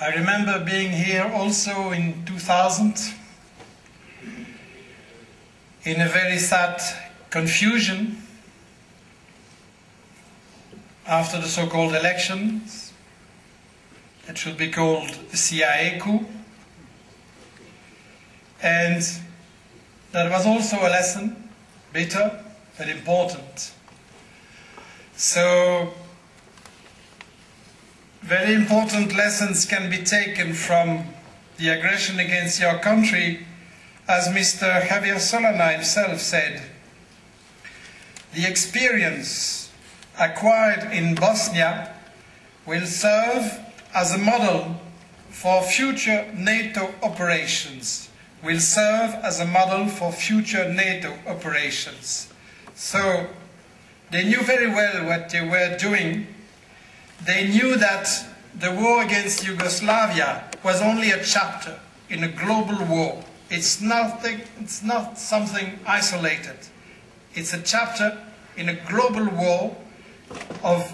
I remember being here also in 2000 in a very sad confusion after the so-called elections that should be called the CIA coup. And that was also a lesson, bitter but important. So very important lessons can be taken from the aggression against your country, as Mr. Javier Solana himself said. The experience acquired in Bosnia will serve as a model for future NATO operations. Will serve as a model for future NATO operations. So they knew very well what they were doing. They knew that the war against Yugoslavia was only a chapter in a global war. It's not something isolated. It's a chapter in a global war of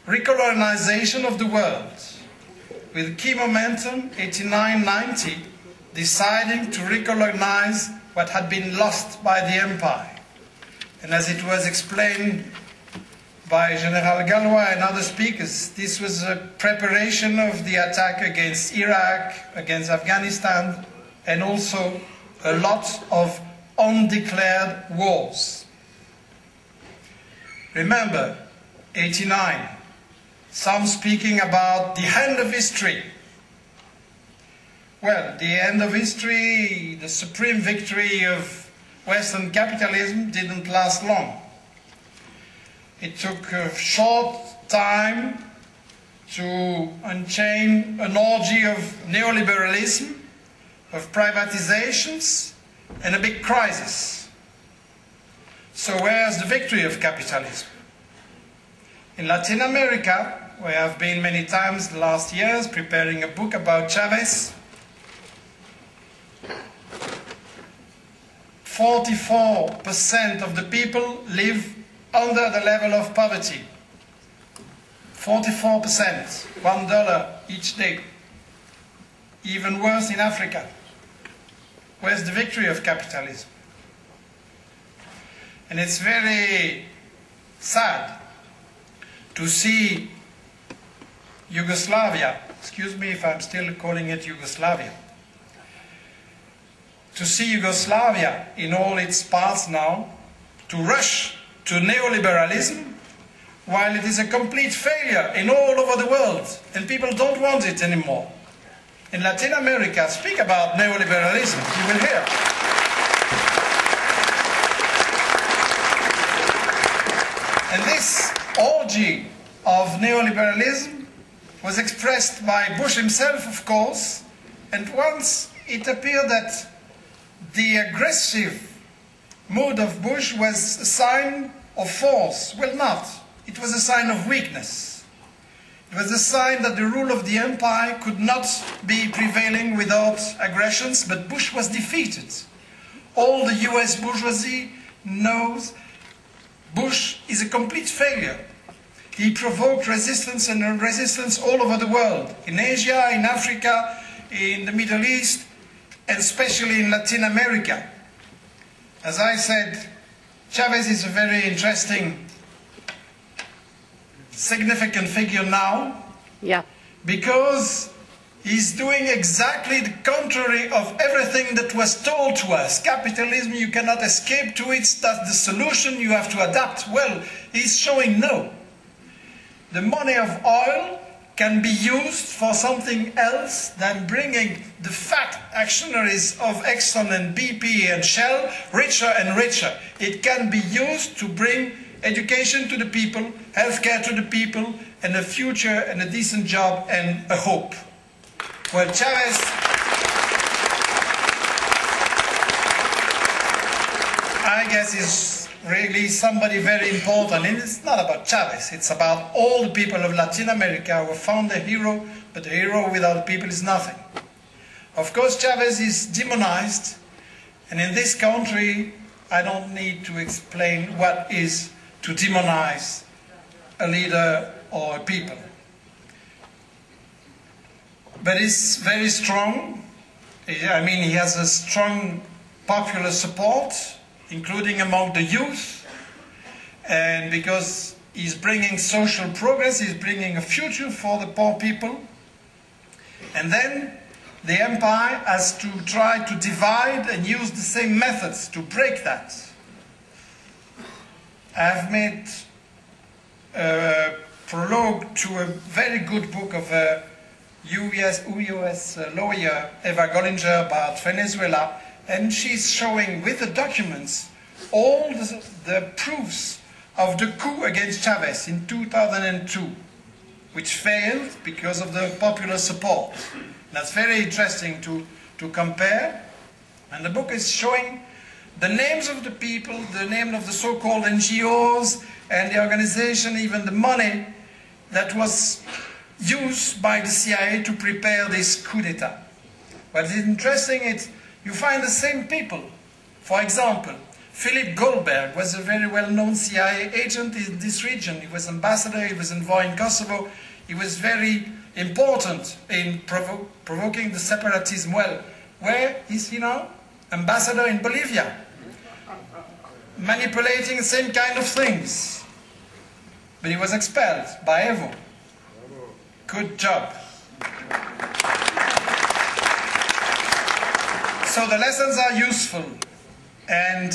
recolonization of the world, with key momentum 89-90 deciding to recolonize what had been lost by the empire. And as it was explained by General Galois and other speakers, this was a preparation of the attack against Iraq, against Afghanistan, and also a lot of undeclared wars. Remember, 89, some speaking about the end of history. Well, the end of history, the supreme victory of Western capitalism didn't last long. It took a short time to unchain an orgy of neoliberalism, of privatizations, and a big crisis. So where's the victory of capitalism? In Latin America, where I've been many times the last years preparing a book about Chavez, 44% of the people live under the level of poverty. 44%, $1 each day. Even worse in Africa. Where's the victory of capitalism? And it's very sad to see Yugoslavia, excuse me if I'm still calling it Yugoslavia, to see Yugoslavia in all its parts now, to rush to neoliberalism, while it is a complete failure in all over the world, and people don't want it anymore. In Latin America, speak about neoliberalism, you will hear. And this orgy of neoliberalism was expressed by Bush himself, of course, and once it appeared that the aggressive mood of Bush was a sign of force. Well, not. It was a sign of weakness. It was a sign that the rule of the empire could not be prevailing without aggressions, but Bush was defeated. All the US bourgeoisie knows Bush is a complete failure. He provoked resistance and resistance all over the world, in Asia, in Africa, in the Middle East, and especially in Latin America. As I said, Chavez is a very interesting, significant figure now, because he's doing exactly the contrary of everything that was told to us. Capitalism, you cannot escape to it, that's the solution, you have to adapt. Well, he's showing no. The money of oil can be used for something else than bringing the fat actionaries of Exxon and BP and Shell richer and richer. It can be used to bring education to the people, healthcare to the people, and a future and a decent job and a hope. Well, Chavez, I guess, is really somebody very important. And it's not about Chavez, it's about all the people of Latin America who found a hero, but a hero without people is nothing. Of course, Chavez is demonized, and in this country, I don't need to explain what is to demonize a leader or a people. but he's very strong. I mean, he has a strong popular support, including among the youth, and because he's bringing social progress, he's bringing a future for the poor people. And then the empire has to try to divide and use the same methods to break that. I've made a prologue to a very good book of a US lawyer, Eva Gollinger, about Venezuela, and she's showing with the documents all the proofs of the coup against Chavez in 2002, which failed because of the popular support. That's very interesting to compare. And the book is showing the names of the people, the name of the so-called NGOs and the organization, even the money that was used by the CIA to prepare this coup d'etat. What is interesting is you find the same people. For example, Philip Goldberg was a very well-known CIA agent in this region. He was ambassador, he was envoy in Kosovo. He was very important in provoking the separatism. Well, where is he now? Ambassador in Bolivia. Manipulating the same kind of things. But he was expelled by Evo. Good job. So the lessons are useful. And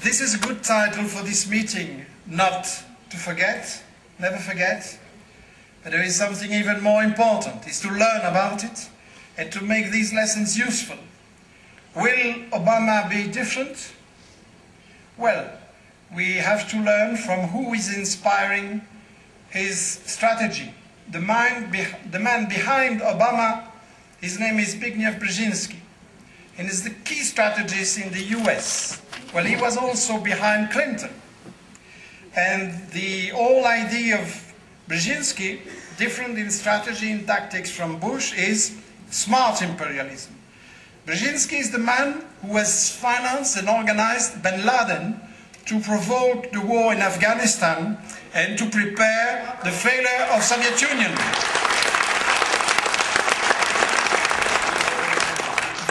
this is a good title for this meeting, not to forget, never forget. But there is something even more important, is to learn about it and to make these lessons useful. Will Obama be different? Well, we have to learn from who is inspiring his strategy. The man behind Obama, his name is Zbigniew Brzezinski, and is the key strategist in the US. Well, he was also behind Clinton. And the whole idea of Brzezinski, different in strategy and tactics from Bush, is smart imperialism. Brzezinski is the man who has financed and organized bin Laden to provoke the war in Afghanistan and to prepare the failure of Soviet Union.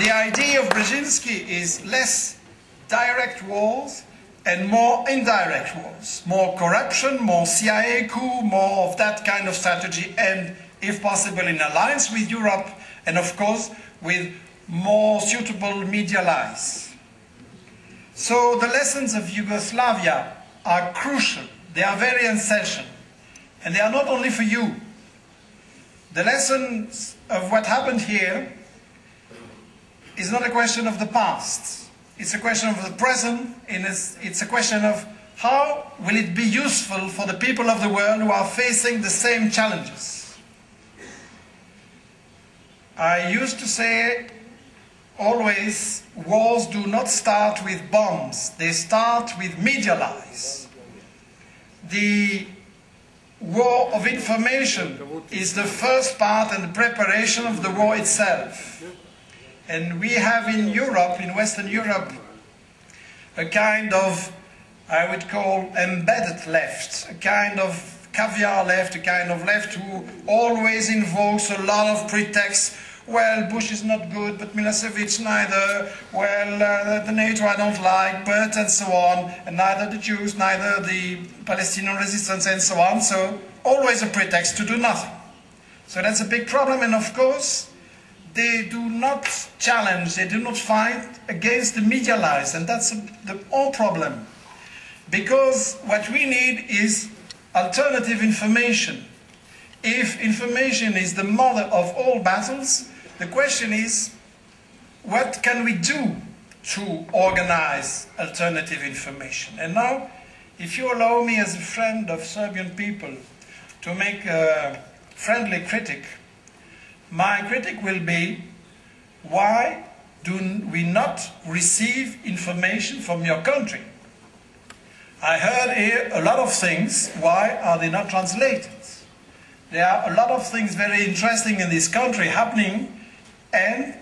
The idea of Brzezinski is less direct wars and more indirect wars, more corruption, more CIA coup, more of that kind of strategy, and if possible in alliance with Europe, and of course with more suitable media lies. So the lessons of Yugoslavia are crucial, they are very essential, and they are not only for you. The lessons of what happened here is not a question of the past. It's a question of the present, and it's a question of how will it be useful for the people of the world who are facing the same challenges. I used to say always, wars do not start with bombs, they start with media lies. The war of information is the first part and the preparation of the war itself. And we have in Europe, in Western Europe, a kind of, I would call, embedded left, a kind of caviar left, a kind of left who always invokes a lot of pretexts. Well, Bush is not good, but Milosevic neither. Well, the NATO I don't like, but and so on. And neither the Jews, neither the Palestinian resistance, and so on. So always a pretext to do nothing. So that's a big problem, and of course, they do not challenge, they do not fight against the media lies, and that's the whole problem. Because what we need is alternative information. If information is the mother of all battles, the question is, what can we do to organize alternative information? And now, if you allow me as a friend of Serbian people to make a friendly critic, my critic will be, why do we not receive information from your country? I heard here a lot of things, why are they not translated? There are a lot of things very interesting in this country happening, and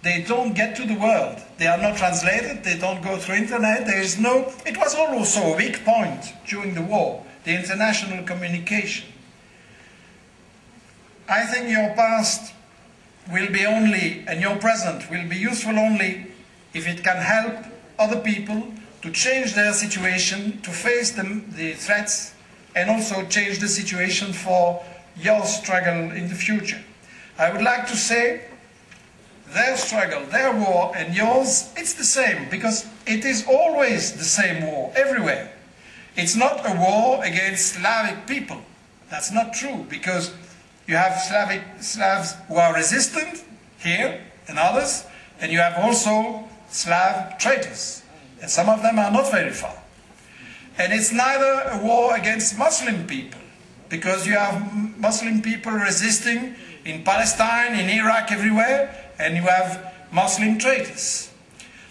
they don't get to the world. They are not translated, they don't go through internet, there is no... It was also a weak point during the war, the international communication. I think your past will be only, and your present will be useful only if it can help other people to change their situation, to face the threats, and also change the situation for your struggle in the future. I would like to say their struggle, their war, and yours, it's the same, because it is always the same war, everywhere. It's not a war against Slavic people. That's not true, because you have Slavs who are resistant here and others, and you have also Slav traitors, and some of them are not very far. And it's neither a war against Muslim people, because you have Muslim people resisting in Palestine, in Iraq, everywhere, and you have Muslim traitors.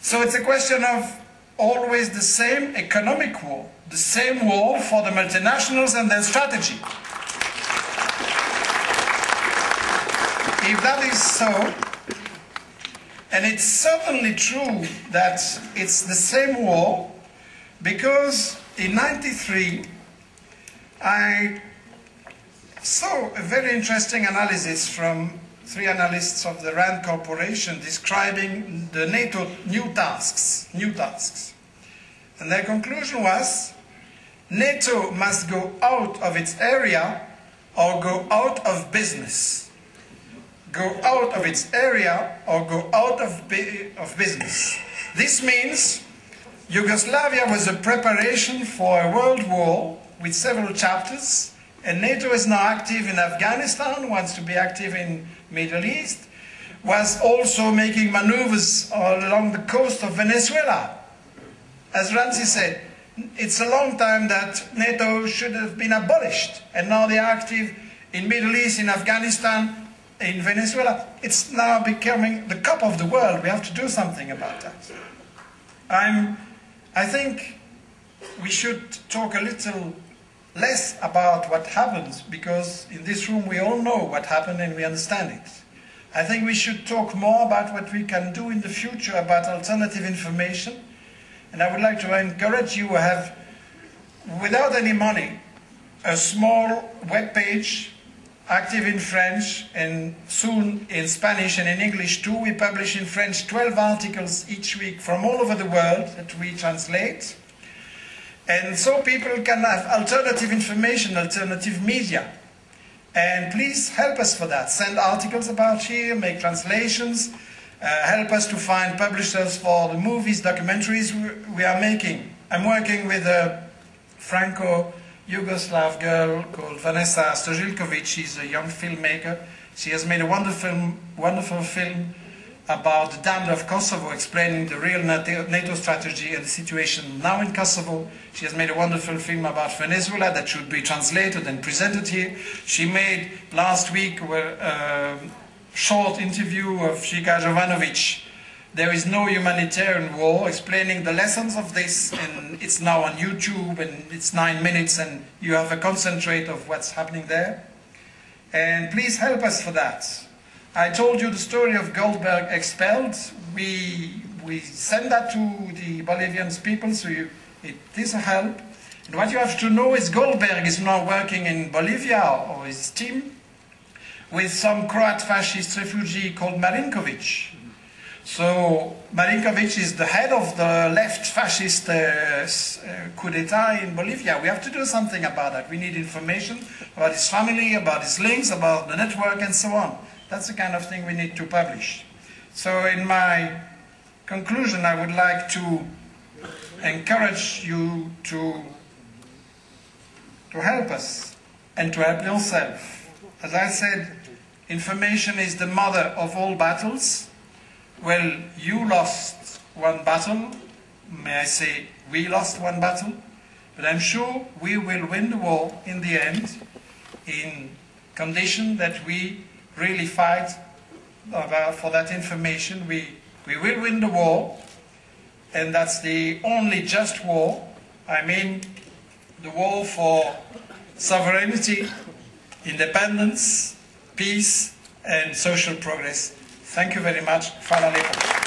So it's a question of always the same economic war, the same war for the multinationals and their strategy. If that is so, and it's certainly true that it's the same war, because in '93 I saw a very interesting analysis from 3 analysts of the RAND Corporation describing the NATO new tasks. And their conclusion was, NATO must go out of its area or go out of business. Go out of its area or go out of business. This means Yugoslavia was a preparation for a world war with several chapters, and NATO is now active in Afghanistan, wants to be active in Middle East, was also making maneuvers along the coast of Venezuela. As Ramsey said, it's a long time that NATO should have been abolished, and now they are active in Middle East, in Afghanistan, in Venezuela. It's now becoming the cup of the world. We have to do something about that. I think we should talk a little less about what happens, because in this room we all know what happened and we understand it. I think we should talk more about what we can do in the future about alternative information. And I would like to encourage you to have, without any money, a small web page active in French and soon in Spanish and in English too. We publish in French 12 articles each week from all over the world that we translate. And so people can have alternative information, alternative media. And please help us for that. Send articles about here, make translations, help us to find publishers for the movies, documentaries we are making. I'm working with a Franco-Yugoslav girl called Vanessa Stojilkovic. She's a young filmmaker. She has made a wonderful film about the dander of Kosovo, explaining the real NATO strategy and the situation now in Kosovo. She has made a wonderful film about Venezuela that should be translated and presented here. She made last week a short interview of Zika Jovanovic, There is No Humanitarian War, explaining the lessons of this, and it's now on YouTube, and it's 9 minutes, and you have a concentrate of what's happening there. And please help us for that. I told you the story of Goldberg expelled. We send that to the Bolivian people, so it is a help. And what you have to know is Goldberg is now working in Bolivia, or his team, with some Croat fascist refugee called Marinkovic. So Marinkovic is the head of the left fascist coup d'etat in Bolivia. We have to do something about that. We need information about his family, about his links, about the network, and so on. That's the kind of thing we need to publish. So in my conclusion, I would like to encourage you to help us and to help yourself. As I said, information is the mother of all battles. Well, you lost one battle. May I say, we lost one battle. But I'm sure we will win the war in the end, in condition that we really fight for that information. We will win the war, and that's the only just war. I mean, the war for sovereignty, independence, peace, and social progress. Thank you very much. Hvala lepo.